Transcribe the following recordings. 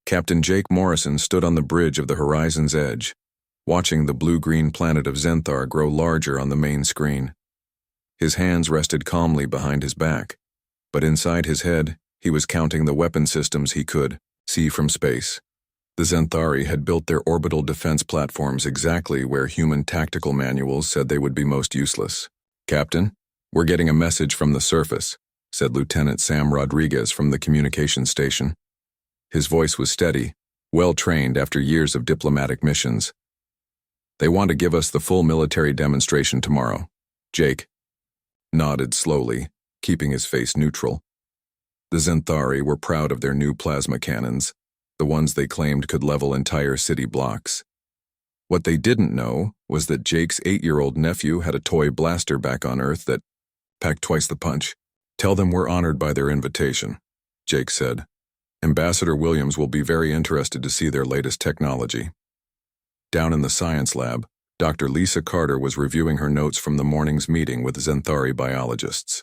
Captain Jake Morrison stood on the bridge of the horizon's edge, watching the blue-green planet of Zenthar grow larger on the main screen. His hands rested calmly behind his back, but inside his head, he was counting the weapon systems he could see from space. The Zenthari had built their orbital defense platforms exactly where human tactical manuals said they would be most useless. "Captain, we're getting a message from the surface," said Lieutenant Sam Rodriguez from the communications station. His voice was steady, well-trained after years of diplomatic missions. "They want to give us the full military demonstration tomorrow." Jake nodded slowly, keeping his face neutral. The Zenthari were proud of their new plasma cannons, the ones they claimed could level entire city blocks. What they didn't know was that Jake's 8-year-old nephew had a toy blaster back on Earth that packed twice the punch. "Tell them we're honored by their invitation," Jake said. "Ambassador Williams will be very interested to see their latest technology." Down in the science lab, Dr. Lisa Carter was reviewing her notes from the morning's meeting with Zenthari biologists.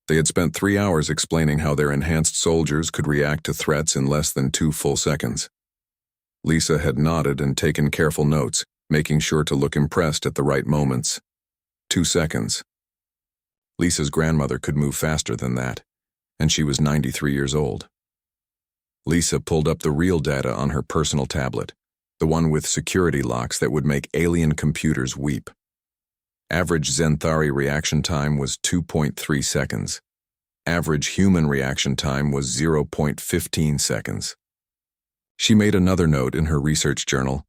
They had spent 3 hours explaining how their enhanced soldiers could react to threats in less than 2 full seconds. Lisa had nodded and taken careful notes, making sure to look impressed at the right moments. 2 seconds. Lisa's grandmother could move faster than that, and she was 93 years old. Lisa pulled up the real data on her personal tablet, the one with security locks that would make alien computers weep. Average Zenthari reaction time was 2.3 seconds. Average human reaction time was 0.15 seconds. She made another note in her research journal,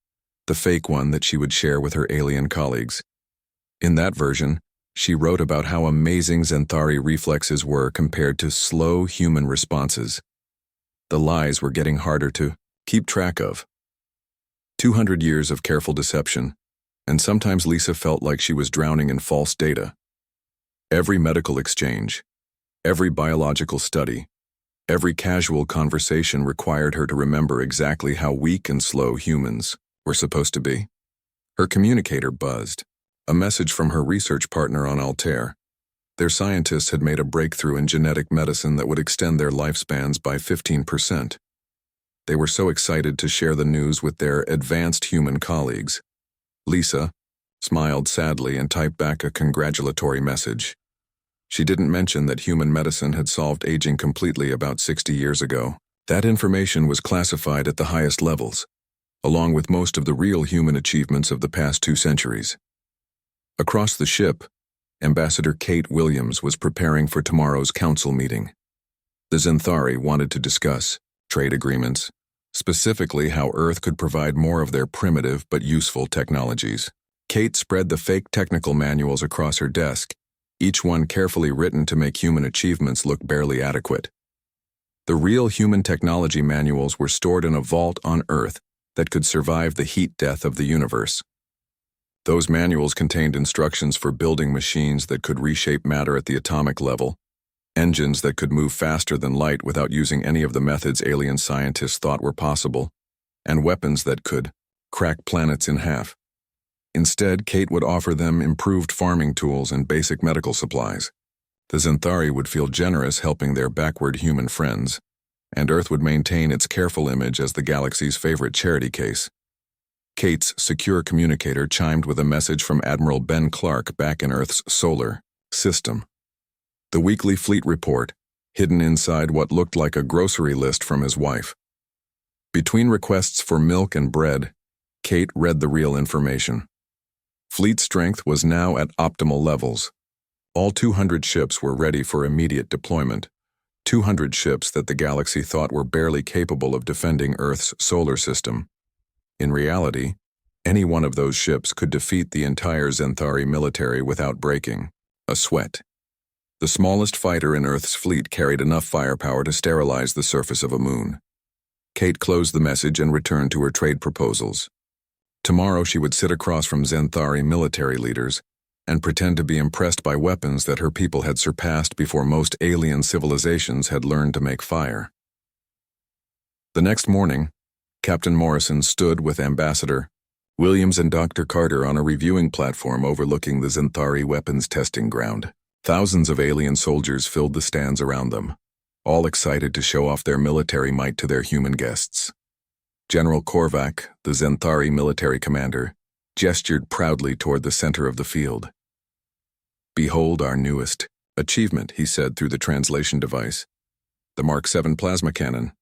the fake one that she would share with her alien colleagues. In that version, she wrote about how amazing Zenthari reflexes were compared to slow human responses. The lies were getting harder to keep track of. 200 years of careful deception, and sometimes Lisa felt like she was drowning in false data. Every medical exchange, every biological study, every casual conversation required her to remember exactly how weak and slow humans were supposed to be. Her communicator buzzed, a message from her research partner on Altair. Their scientists had made a breakthrough in genetic medicine that would extend their lifespans by 15%. They were so excited to share the news with their advanced human colleagues. Lisa smiled sadly and typed back a congratulatory message. She didn't mention that human medicine had solved aging completely about 60 years ago. That information was classified at the highest levels, along with most of the real human achievements of the past 2 centuries. Across the ship, Ambassador Kate Williams was preparing for tomorrow's council meeting. The Zenthari wanted to discuss trade agreements, specifically how Earth could provide more of their primitive but useful technologies. Kate spread the fake technical manuals across her desk, each one carefully written to make human achievements look barely adequate. The real human technology manuals were stored in a vault on Earth that could survive the heat death of the universe. Those manuals contained instructions for building machines that could reshape matter at the atomic level, engines that could move faster than light without using any of the methods alien scientists thought were possible, and weapons that could crack planets in half. Instead, Kate would offer them improved farming tools and basic medical supplies. The Zenthari would feel generous helping their backward human friends, and Earth would maintain its careful image as the galaxy's favorite charity case. Kate's secure communicator chimed with a message from Admiral Ben Clark back in Earth's solar system. The weekly fleet report, hidden inside what looked like a grocery list from his wife. Between requests for milk and bread, Kate read the real information. Fleet strength was now at optimal levels. All 200 ships were ready for immediate deployment. 200 ships that the galaxy thought were barely capable of defending Earth's solar system. In reality, any one of those ships could defeat the entire Zenthari military without breaking a sweat. The smallest fighter in Earth's fleet carried enough firepower to sterilize the surface of a moon. Kate closed the message and returned to her trade proposals. Tomorrow she would sit across from Zenthari military leaders and pretend to be impressed by weapons that her people had surpassed before most alien civilizations had learned to make fire. The next morning, Captain Morrison stood with Ambassador Williams and Dr. Carter on a reviewing platform overlooking the Zenthari weapons testing ground. Thousands of alien soldiers filled the stands around them. all excited to show off their military might to their human guests. General Korvac, the Zenthari military commander, gestured proudly toward the center of the field. "Behold our newest achievement," he said through the translation device. "The Mark 7 plasma cannon.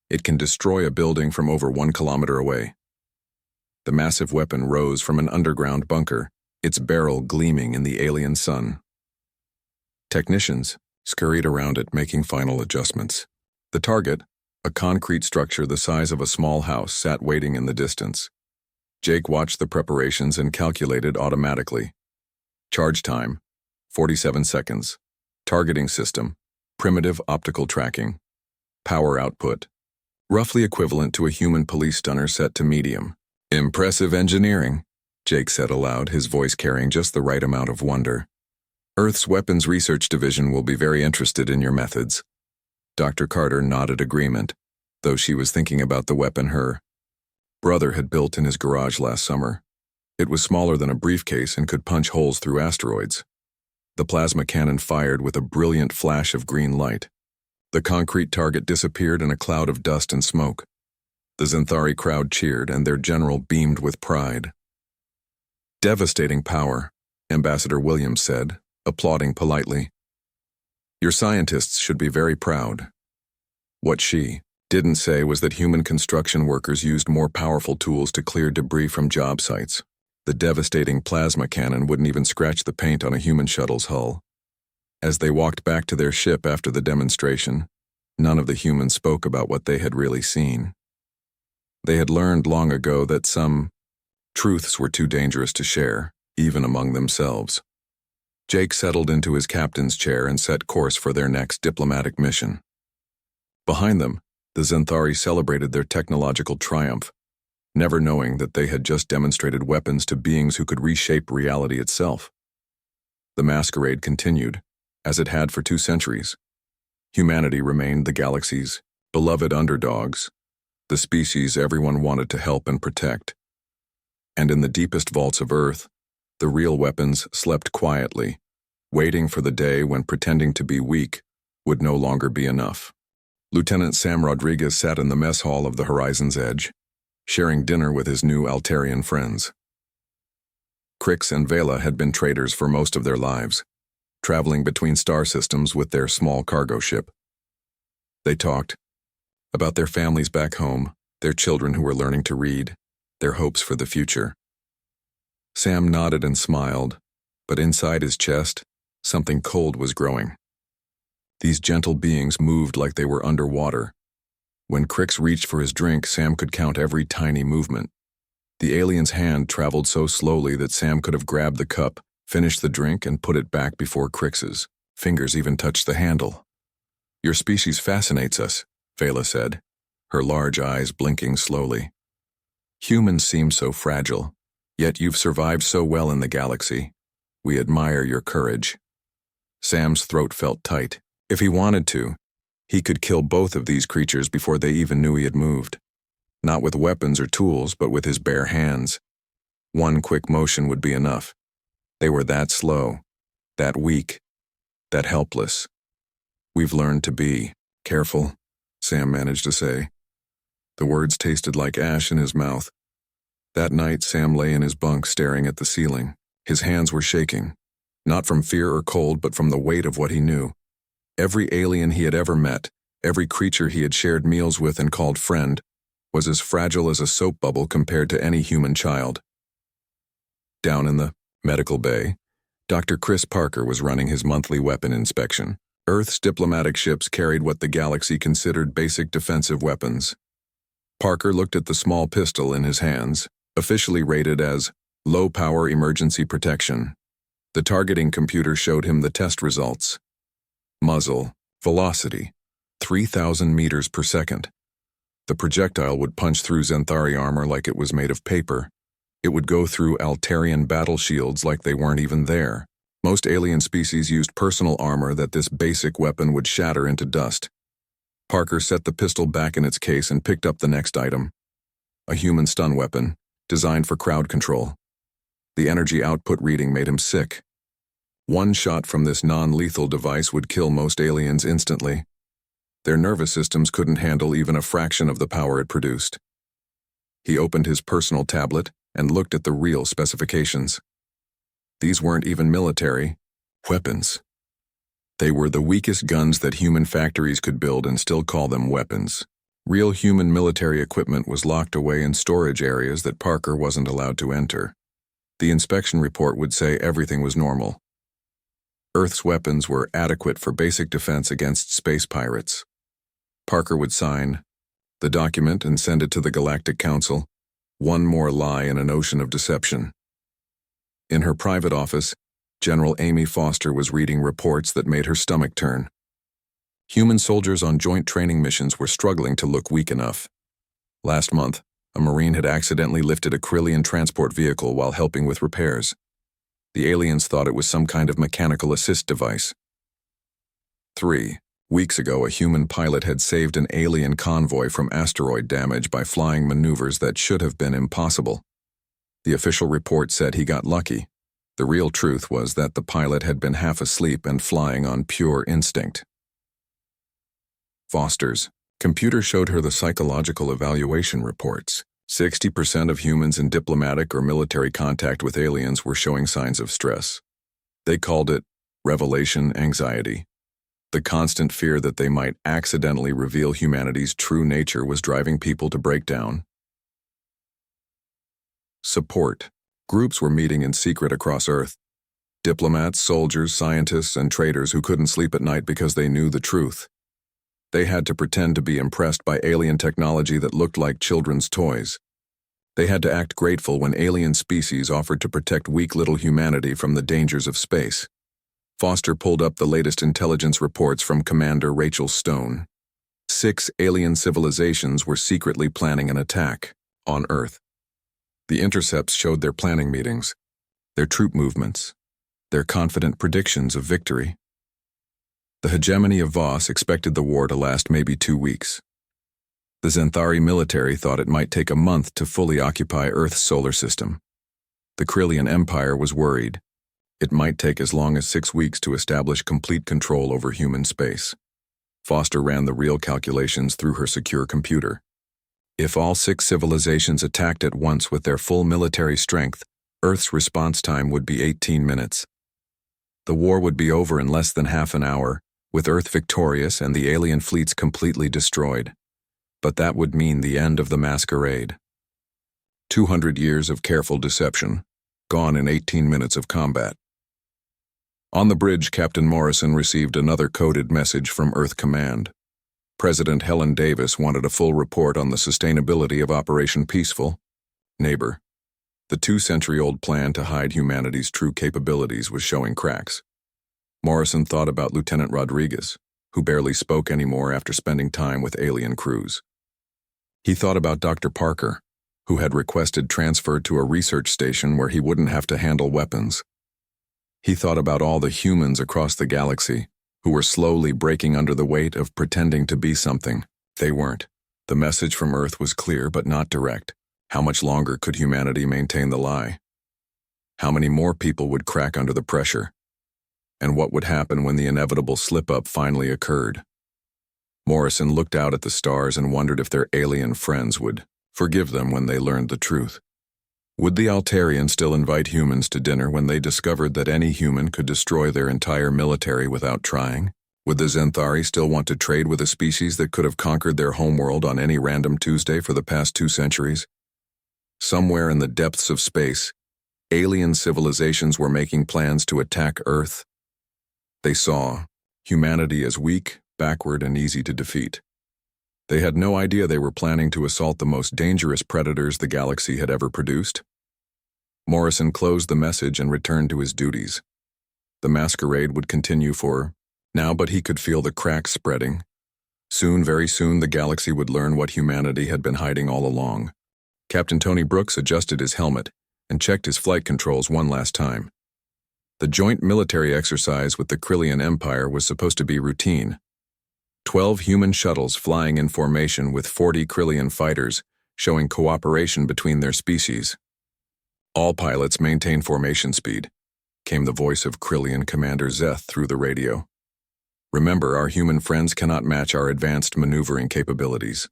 It can destroy a building from over 1 kilometer away." The massive weapon rose from an underground bunker, its barrel gleaming in the alien sun. Technicians scurried around it, making final adjustments. The target, a concrete structure the size of a small house, sat waiting in the distance. Jake watched the preparations and calculated automatically. Charge time, 47 seconds. Targeting system, primitive optical tracking. Power output, roughly equivalent to a human police stunner set to medium. "Impressive engineering," Jake said aloud, his voice carrying just the right amount of wonder. "Earth's Weapons Research Division will be very interested in your methods." Dr. Carter nodded agreement, though she was thinking about the weapon her brother had built in his garage last summer. It was smaller than a briefcase and could punch holes through asteroids. The plasma cannon fired with a brilliant flash of green light. The concrete target disappeared in a cloud of dust and smoke. The Zenthari crowd cheered, and their general beamed with pride. "Devastating power," Ambassador Williams said, applauding politely. "Your scientists should be very proud." What she didn't say was that human construction workers used more powerful tools to clear debris from job sites. The devastating plasma cannon wouldn't even scratch the paint on a human shuttle's hull. As they walked back to their ship after the demonstration, none of the humans spoke about what they had really seen. They had learned long ago that some truths were too dangerous to share, even among themselves. Jake settled into his captain's chair and set course for their next diplomatic mission. Behind them, the Zenthari celebrated their technological triumph, never knowing that they had just demonstrated weapons to beings who could reshape reality itself. The masquerade continued, as it had for 2 centuries. Humanity remained the galaxy's beloved underdogs, the species everyone wanted to help and protect. And in the deepest vaults of Earth, the real weapons slept quietly, waiting for the day when pretending to be weak would no longer be enough. Lieutenant Sam Rodriguez sat in the mess hall of the Horizon's Edge, sharing dinner with his new Altarian friends. Crix and Vela had been traders for most of their lives, traveling between star systems with their small cargo ship. They talked about their families back home, their children who were learning to read, their hopes for the future. Sam nodded and smiled, but inside his chest, something cold was growing. These gentle beings moved like they were underwater. When Crix reached for his drink, Sam could count every tiny movement. The alien's hand traveled so slowly that Sam could have grabbed the cup, finished the drink, and put it back before Crix's. Fingers even touched the handle. "Your species fascinates us," Vela said, her large eyes blinking slowly. "Humans seem so fragile, yet you've survived so well in the galaxy. We admire your courage." Sam's throat felt tight. If he wanted to, he could kill both of these creatures before they even knew he had moved. Not with weapons or tools, but with his bare hands. One quick motion would be enough. They were that slow, that weak, that helpless. "We've learned to be careful," Sam managed to say. The words tasted like ash in his mouth. That night, Sam lay in his bunk staring at the ceiling. His hands were shaking, not from fear or cold, but from the weight of what he knew. Every alien he had ever met, every creature he had shared meals with and called friend, was as fragile as a soap bubble compared to any human child. Down in the medical bay, Dr. Chris Parker was running his monthly weapon inspection. Earth's diplomatic ships carried what the galaxy considered basic defensive weapons. Parker looked at the small pistol in his hands, officially rated as low-power emergency protection. The targeting computer showed him the test results. Muzzle, velocity, 3,000 meters per second. The projectile would punch through Zenthari armor like it was made of paper. It would go through Altarian battle shields like they weren't even there. Most alien species used personal armor that this basic weapon would shatter into dust. Parker set the pistol back in its case and picked up the next item. A human stun weapon, designed for crowd control. The energy output reading made him sick. One shot from this non-lethal device would kill most aliens instantly. Their nervous systems couldn't handle even a fraction of the power it produced. He opened his personal tablet and looked at the real specifications. These weren't even military weapons. They were the weakest guns that human factories could build and still call them weapons. Real human military equipment was locked away in storage areas that Parker wasn't allowed to enter. The inspection report would say everything was normal. Earth's weapons were adequate for basic defense against space pirates. Parker would sign the document and send it to the Galactic Council, one more lie in an ocean of deception. In her private office, General Amy Foster was reading reports that made her stomach turn. Human soldiers on joint training missions were struggling to look weak enough. Last month, a Marine had accidentally lifted a Krillian transport vehicle while helping with repairs. The aliens thought it was some kind of mechanical assist device. 3 weeks ago, a human pilot had saved an alien convoy from asteroid damage by flying maneuvers that should have been impossible. The official report said he got lucky. The real truth was that the pilot had been half asleep and flying on pure instinct. Foster's computer showed her the psychological evaluation reports. 60% of humans in diplomatic or military contact with aliens were showing signs of stress. They called it revelation anxiety. The constant fear that they might accidentally reveal humanity's true nature was driving people to break down. Support groups were meeting in secret across Earth. Diplomats, soldiers, scientists, and traders who couldn't sleep at night because they knew the truth. They had to pretend to be impressed by alien technology that looked like children's toys. They had to act grateful when alien species offered to protect weak little humanity from the dangers of space. Foster pulled up the latest intelligence reports from Commander Rachel Stone. 6 alien civilizations were secretly planning an attack on Earth. The intercepts showed their planning meetings, their troop movements, their confident predictions of victory. The hegemony of Voss expected the war to last maybe 2 weeks. The Xanthari military thought it might take a month to fully occupy Earth's solar system. The Krillian Empire was worried. It might take as long as 6 weeks to establish complete control over human space. Foster ran the real calculations through her secure computer. If all 6 civilizations attacked at once with their full military strength, Earth's response time would be 18 minutes. The war would be over in less than half an hour, with Earth victorious and the alien fleets completely destroyed. But that would mean the end of the masquerade. 200 years of careful deception, gone in 18 minutes of combat. On the bridge, Captain Morrison received another coded message from Earth Command. President Helen Davis wanted a full report on the sustainability of Operation Peaceful Neighbor. The 2-century-old plan to hide humanity's true capabilities was showing cracks. Morrison thought about Lieutenant Rodriguez, who barely spoke anymore after spending time with alien crews. He thought about Dr. Parker, who had requested transfer to a research station where he wouldn't have to handle weapons. He thought about all the humans across the galaxy who were slowly breaking under the weight of pretending to be something they weren't. The message from Earth was clear but not direct. How much longer could humanity maintain the lie? How many more people would crack under the pressure? And what would happen when the inevitable slip-up finally occurred? Morrison looked out at the stars and wondered if their alien friends would forgive them when they learned the truth. Would the Altarians still invite humans to dinner when they discovered that any human could destroy their entire military without trying? Would the Xanthari still want to trade with a species that could have conquered their homeworld on any random Tuesday for the past 2 centuries? Somewhere in the depths of space, alien civilizations were making plans to attack Earth. They saw humanity as weak, backward, and easy to defeat. They had no idea they were planning to assault the most dangerous predators the galaxy had ever produced. Morrison closed the message and returned to his duties. The masquerade would continue for now, but he could feel the cracks spreading. Soon, very soon, the galaxy would learn what humanity had been hiding all along. Captain Tony Brooks adjusted his helmet and checked his flight controls one last time. The joint military exercise with the Krillian Empire was supposed to be routine. 12 human shuttles flying in formation with 40 Krillian fighters, showing cooperation between their species. All pilots maintain formation speed, came the voice of Krillian Commander Zeth through the radio. Remember, our human friends cannot match our advanced maneuvering capabilities.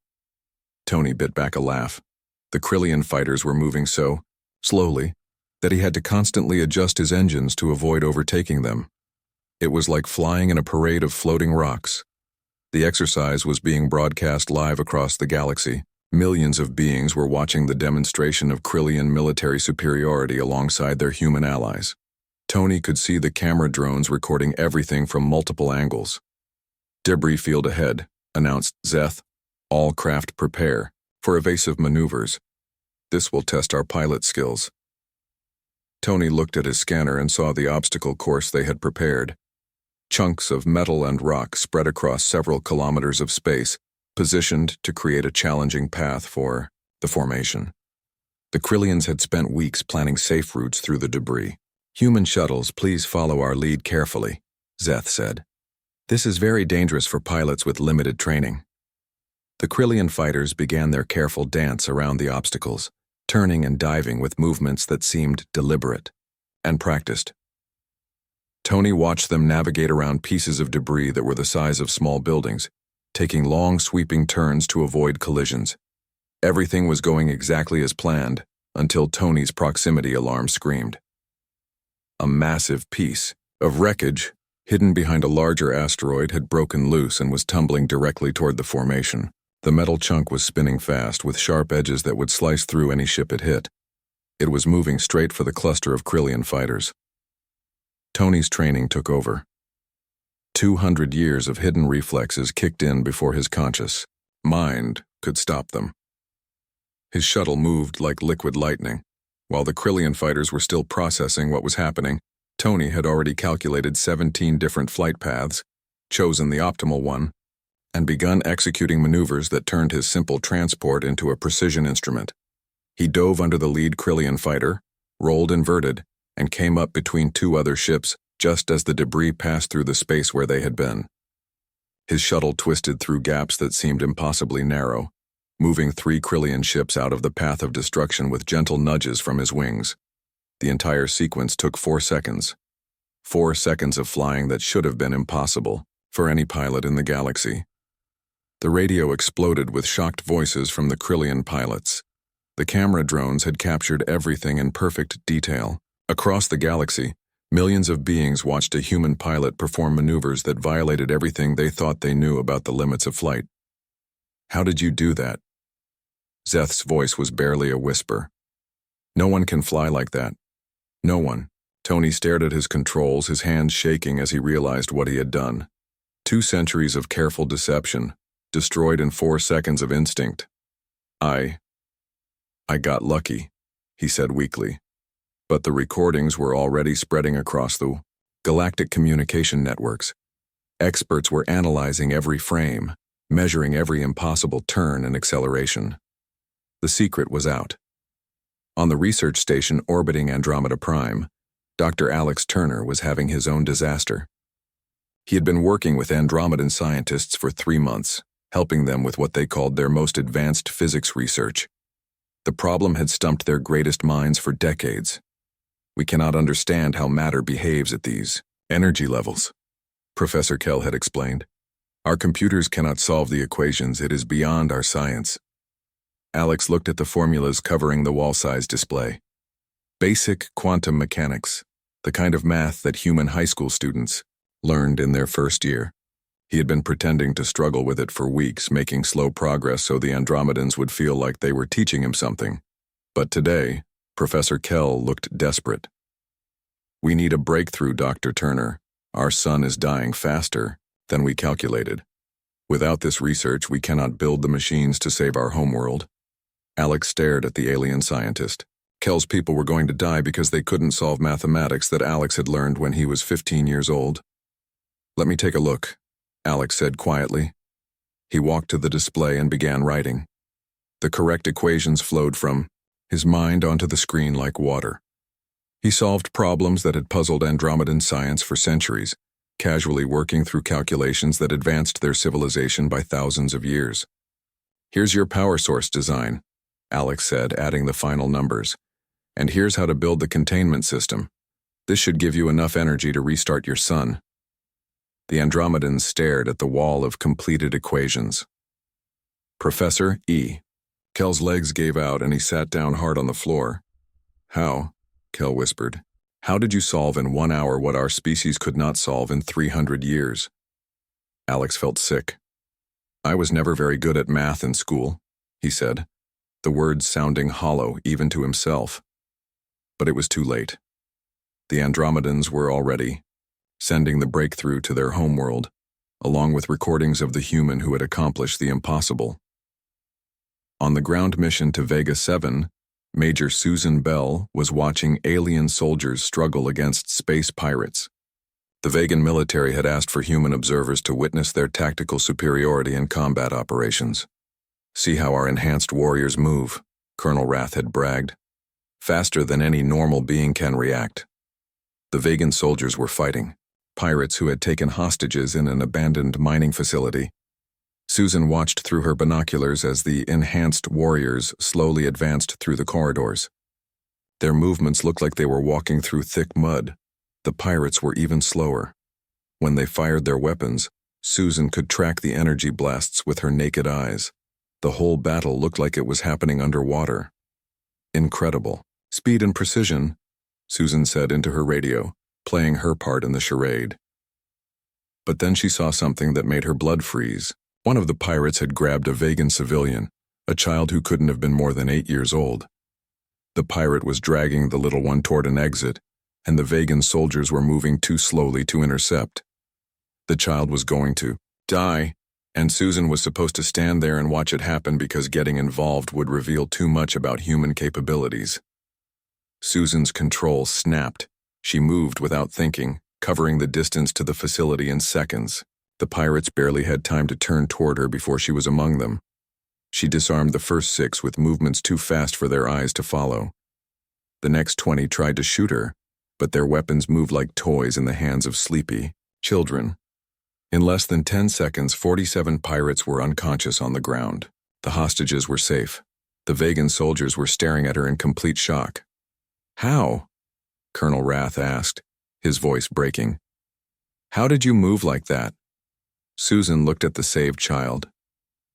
Tony bit back a laugh. The Krillian fighters were moving so slowly that he had to constantly adjust his engines to avoid overtaking them. It was like flying in a parade of floating rocks. The exercise was being broadcast live across the galaxy. Millions of beings were watching the demonstration of Krillian military superiority alongside their human allies. Tony could see the camera drones recording everything from multiple angles. "Debris field ahead," announced Zeth. "All craft prepare for evasive maneuvers. This will test our pilot skills." Tony looked at his scanner and saw the obstacle course they had prepared. Chunks of metal and rock spread across several kilometers of space, positioned to create a challenging path for the formation. The Krillians had spent weeks planning safe routes through the debris. "Human shuttles, please follow our lead carefully," Zeth said. "This is very dangerous for pilots with limited training." The Krillian fighters began their careful dance around the obstacles, turning and diving with movements that seemed deliberate and practiced. Tony watched them navigate around pieces of debris that were the size of small buildings, taking long, sweeping turns to avoid collisions. Everything was going exactly as planned until Tony's proximity alarm screamed. A massive piece of wreckage, hidden behind a larger asteroid, had broken loose and was tumbling directly toward the formation. The metal chunk was spinning fast, with sharp edges that would slice through any ship it hit. It was moving straight for the cluster of Krillian fighters. Tony's training took over. 200 years of hidden reflexes kicked in before his conscious mind could stop them. His shuttle moved like liquid lightning. While the Krillian fighters were still processing what was happening, Tony had already calculated 17 different flight paths, chosen the optimal one, and begun executing maneuvers that turned his simple transport into a precision instrument. He dove under the lead Krillian fighter, rolled inverted, and came up between two other ships just as the debris passed through the space where they had been. His shuttle twisted through gaps that seemed impossibly narrow, moving 3 Krillian ships out of the path of destruction with gentle nudges from his wings. The entire sequence took 4 seconds. 4 seconds of flying that should have been impossible for any pilot in the galaxy. The radio exploded with shocked voices from the Krillian pilots. The camera drones had captured everything in perfect detail. Across the galaxy, millions of beings watched a human pilot perform maneuvers that violated everything they thought they knew about the limits of flight. "How did you do that?" Zeth's voice was barely a whisper. "No one can fly like that. No one." Tony stared at his controls, his hands shaking as he realized what he had done. 2 centuries of careful deception, destroyed in 4 seconds of instinct. I got lucky," he said weakly. But the recordings were already spreading across the galactic communication networks. Experts were analyzing every frame, measuring every impossible turn and acceleration. The secret was out. On the research station orbiting Andromeda Prime, Dr. Alex Turner was having his own disaster. He had been working with Andromedan scientists for 3 months, helping them with what they called their most advanced physics research. The problem had stumped their greatest minds for decades. "We cannot understand how matter behaves at these energy levels," Professor Kell had explained. "Our computers cannot solve the equations. It is beyond our science." Alex looked at the formulas covering the wall-size display. Basic quantum mechanics, the kind of math that human high school students learned in their first year. He had been pretending to struggle with it for weeks, making slow progress so the Andromedans would feel like they were teaching him something. But today, Professor Kell looked desperate. "We need a breakthrough, Dr. Turner. Our sun is dying faster than we calculated. Without this research, we cannot build the machines to save our homeworld." Alex stared at the alien scientist. Kell's people were going to die because they couldn't solve mathematics that Alex had learned when he was 15 years old. "Let me take a look," Alex said quietly. He walked to the display and began writing. The correct equations flowed from his mind onto the screen like water. He solved problems that had puzzled Andromedan science for centuries, casually working through calculations that advanced their civilization by thousands of years. "Here's your power source design," Alex said, adding the final numbers. "And here's how to build the containment system. This should give you enough energy to restart your sun." The Andromedans stared at the wall of completed equations. Professor E. Kel's legs gave out and he sat down hard on the floor. How? Kel whispered. How did you solve in 1 hour what our species could not solve in 300 years? Alex felt sick. I was never very good at math in school, he said, the words sounding hollow even to himself. But it was too late. The Andromedans were already sending the breakthrough to their homeworld, along with recordings of the human who had accomplished the impossible. On the ground mission to Vega 7, Major Susan Bell was watching alien soldiers struggle against space pirates. The Vegan military had asked for human observers to witness their tactical superiority in combat operations. See how our enhanced warriors move, Colonel Rath had bragged. Faster than any normal being can react. The Vegan soldiers were fighting pirates who had taken hostages in an abandoned mining facility. Susan watched through her binoculars as the enhanced warriors slowly advanced through the corridors. Their movements looked like they were walking through thick mud. The pirates were even slower. When they fired their weapons, Susan could track the energy blasts with her naked eyes. The whole battle looked like it was happening underwater. Incredible. Speed and precision, Susan said into her radio, playing her part in the charade. But then she saw something that made her blood freeze. One of the pirates had grabbed a Vegan civilian, a child who couldn't have been more than 8 years old. The pirate was dragging the little one toward an exit, and the Vegan soldiers were moving too slowly to intercept. The child was going to die, and Susan was supposed to stand there and watch it happen because getting involved would reveal too much about human capabilities. Susan's control snapped. She moved without thinking, covering the distance to the facility in seconds. The pirates barely had time to turn toward her before she was among them. She disarmed the first 6 with movements too fast for their eyes to follow. The next 20 tried to shoot her, but their weapons moved like toys in the hands of sleepy children. In less than 10 seconds, 47 pirates were unconscious on the ground. The hostages were safe. The Vegan soldiers were staring at her in complete shock. How? Colonel Rath asked, his voice breaking. How did you move like that? Susan looked at the saved child,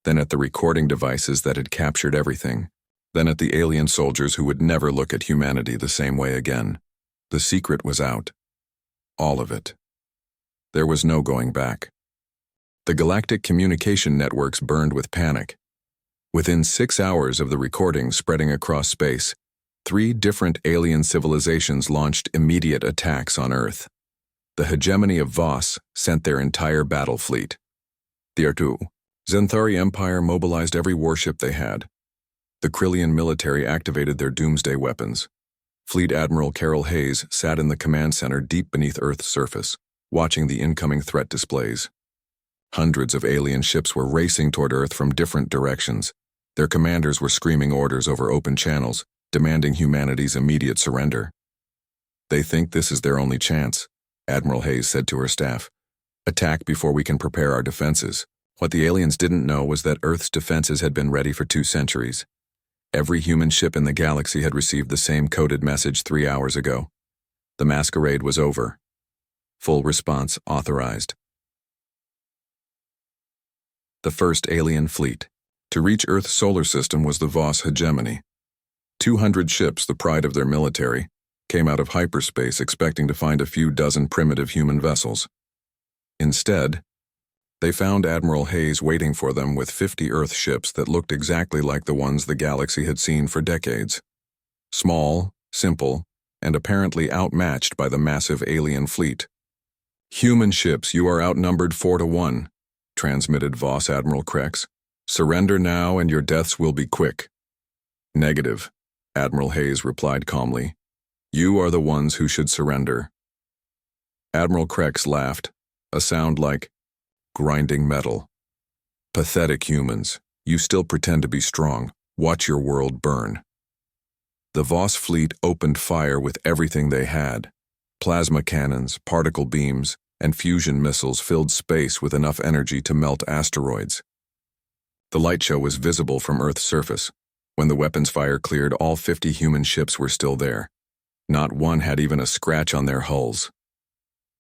then at the recording devices that had captured everything, then at the alien soldiers who would never look at humanity the same way again. The secret was out. All of it. There was no going back. The galactic communication networks burned with panic. Within 6 hours of the recordings spreading across space, 3 different alien civilizations launched immediate attacks on Earth. The hegemony of Voss sent their entire battle fleet. The Xanthari Empire mobilized every warship they had. The Krillian military activated their doomsday weapons. Fleet Admiral Carol Hayes sat in the command center deep beneath Earth's surface, watching the incoming threat displays. Hundreds of alien ships were racing toward Earth from different directions. Their commanders were screaming orders over open channels, demanding humanity's immediate surrender. They think this is their only chance, Admiral Hayes said to her staff. Attack before we can prepare our defenses. What the aliens didn't know was that Earth's defenses had been ready for 2 centuries. Every human ship in the galaxy had received the same coded message 3 hours ago. The masquerade was over. Full response authorized. The first alien fleet. To reach Earth's solar system was the Voss hegemony. 200 ships, the pride of their military, came out of hyperspace expecting to find a few dozen primitive human vessels. Instead, they found Admiral Hayes waiting for them with 50 Earth ships that looked exactly like the ones the galaxy had seen for decades. Small, simple, and apparently outmatched by the massive alien fleet. Human ships, you are outnumbered 4-1, transmitted Voss Admiral Krex. Surrender now and your deaths will be quick. Negative, Admiral Hayes replied calmly. You are the ones who should surrender. Admiral Krex laughed, a sound like grinding metal. Pathetic humans, you still pretend to be strong. Watch your world burn. The Voss fleet opened fire with everything they had. Plasma cannons, particle beams, and fusion missiles filled space with enough energy to melt asteroids. The light show was visible from Earth's surface. When the weapons fire cleared, all 50 human ships were still there. Not one had even a scratch on their hulls.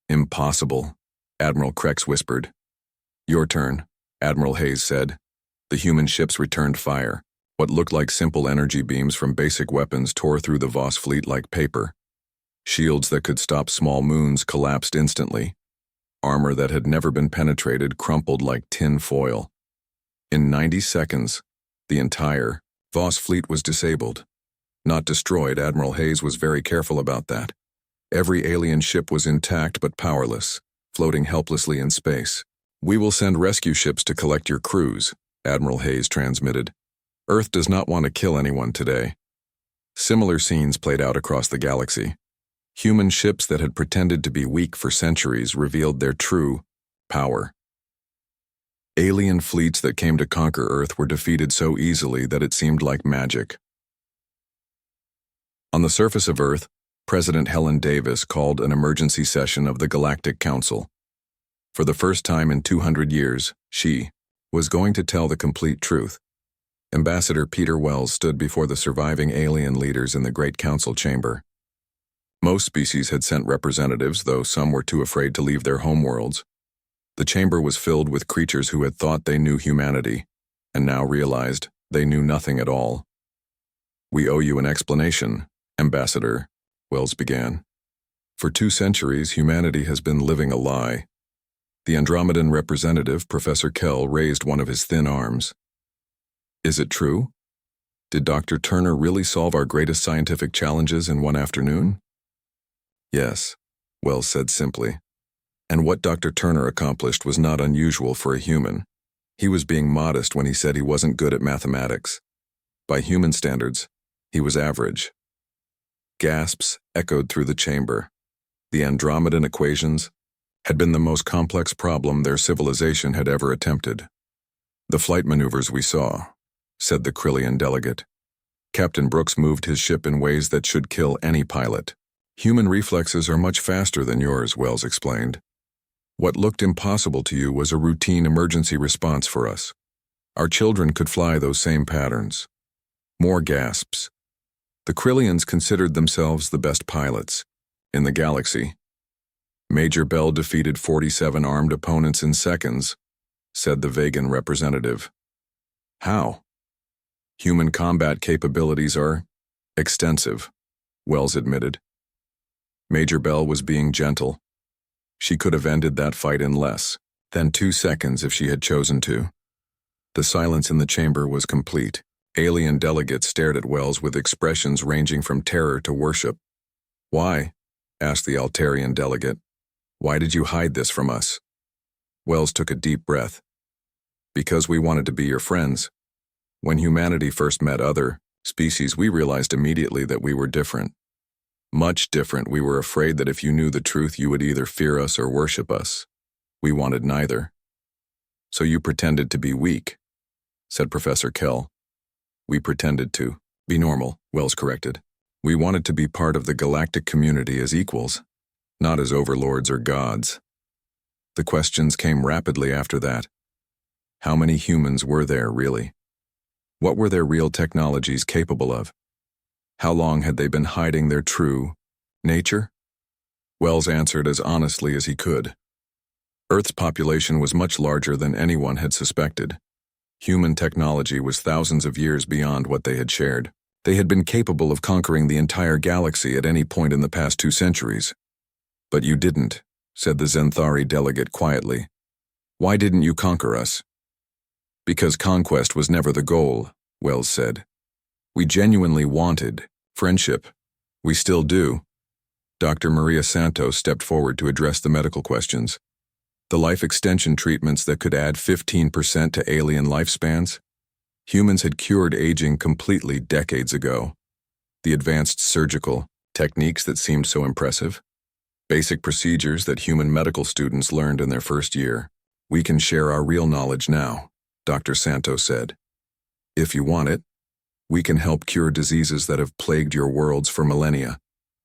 Impossible, Admiral Krex whispered. Your turn, Admiral Hayes said. The human ships returned fire. What looked like simple energy beams from basic weapons tore through the Voss fleet like paper. Shields that could stop small moons collapsed instantly. Armor that had never been penetrated crumpled like tin foil. In 90 seconds, the entire Voss fleet was disabled. Not destroyed, Admiral Hayes was very careful about that. Every alien ship was intact but powerless, floating helplessly in space. We will send rescue ships to collect your crews, Admiral Hayes transmitted. Earth does not want to kill anyone today. Similar scenes played out across the galaxy. Human ships that had pretended to be weak for centuries revealed their true power. Alien fleets that came to conquer Earth were defeated so easily that it seemed like magic. On the surface of Earth, President Helen Davis called an emergency session of the Galactic Council. For the first time in 200 years, she was going to tell the complete truth. Ambassador Peter Wells stood before the surviving alien leaders in the Great Council chamber. Most species had sent representatives, though some were too afraid to leave their homeworlds. The chamber was filled with creatures who had thought they knew humanity, and now realized they knew nothing at all. We owe you an explanation, Ambassador, Wells began. For 2 centuries, humanity has been living a lie. The Andromedan representative, Professor Kell, raised one of his thin arms. Is it true? Did Dr. Turner really solve our greatest scientific challenges in one afternoon? Yes, Wells said simply. And what Dr. Turner accomplished was not unusual for a human. He was being modest when he said he wasn't good at mathematics. By human standards, he was average. Gasps echoed through the chamber. The Andromedan equations had been the most complex problem their civilization had ever attempted. The flight maneuvers we saw, said the Krillian delegate. Captain Brooks moved his ship in ways that should kill any pilot. Human reflexes are much faster than yours, Wells explained. What looked impossible to you was a routine emergency response for us. Our children could fly those same patterns. More gasps. The Krillians considered themselves the best pilots in the galaxy. Major Bell defeated 47 armed opponents in seconds, said the Vegan representative. How? Human combat capabilities are extensive, Wells admitted. Major Bell was being gentle. She could have ended that fight in less than 2 seconds if she had chosen to. The silence in the chamber was complete. Alien delegates stared at Wells with expressions ranging from terror to worship. Why? Asked the Altarian delegate. Why did you hide this from us? Wells took a deep breath. Because we wanted to be your friends. When humanity first met other species, we realized immediately that we were different. Much different. We were afraid that if you knew the truth, you would either fear us or worship us. We wanted neither. So you pretended to be weak, said Professor Kell. We pretended to be normal, Wells corrected. We wanted to be part of the galactic community as equals, not as overlords or gods. The questions came rapidly after that. How many humans were there, really? What were their real technologies capable of? How long had they been hiding their true nature? Wells answered as honestly as he could. Earth's population was much larger than anyone had suspected. Human technology was thousands of years beyond what they had shared. They had been capable of conquering the entire galaxy at any point in the past 2 centuries. But you didn't, said the Zenthari delegate quietly. Why didn't you conquer us? Because conquest was never the goal, Wells said. We genuinely wanted friendship. We still do. Dr. Maria Santos stepped forward to address the medical questions. The life extension treatments that could add 15% to alien lifespans? Humans had cured aging completely decades ago. The advanced surgical techniques that seemed so impressive? Basic procedures that human medical students learned in their first year. We can share our real knowledge now, Dr. Santos said. If you want it, we can help cure diseases that have plagued your worlds for millennia.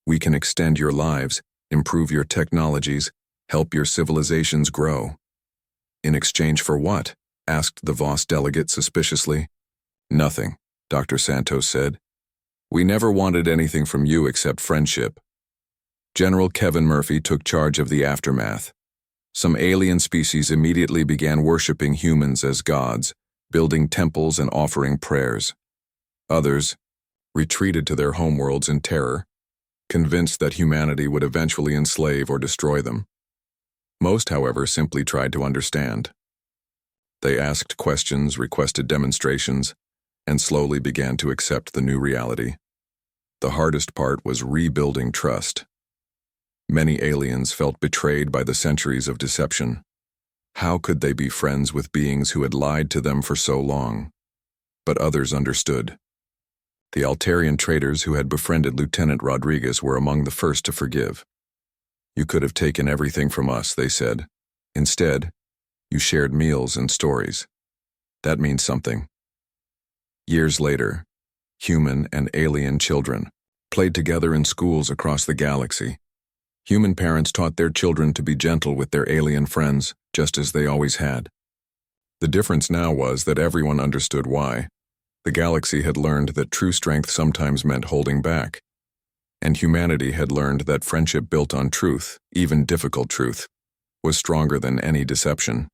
We can extend your lives, improve your technologies, help your civilizations grow. In exchange for what? Asked the Voss delegate suspiciously. Nothing, Dr. Santos said. We never wanted anything from you except friendship. General Kevin Murphy took charge of the aftermath. Some alien species immediately began worshipping humans as gods, building temples and offering prayers. Others retreated to their homeworlds in terror, convinced that humanity would eventually enslave or destroy them. Most, however, simply tried to understand. They asked questions, requested demonstrations, and slowly began to accept the new reality. The hardest part was rebuilding trust. Many aliens felt betrayed by the centuries of deception. How could they be friends with beings who had lied to them for so long? But others understood. The Altarian traders who had befriended Lieutenant Rodriguez were among the first to forgive. "You could have taken everything from us," they said. "Instead, you shared meals and stories. That means something." Years later, human and alien children played together in schools across the galaxy. Human parents taught their children to be gentle with their alien friends, just as they always had. The difference now was that everyone understood why. The galaxy had learned that true strength sometimes meant holding back, and humanity had learned that friendship built on truth, even difficult truth, was stronger than any deception.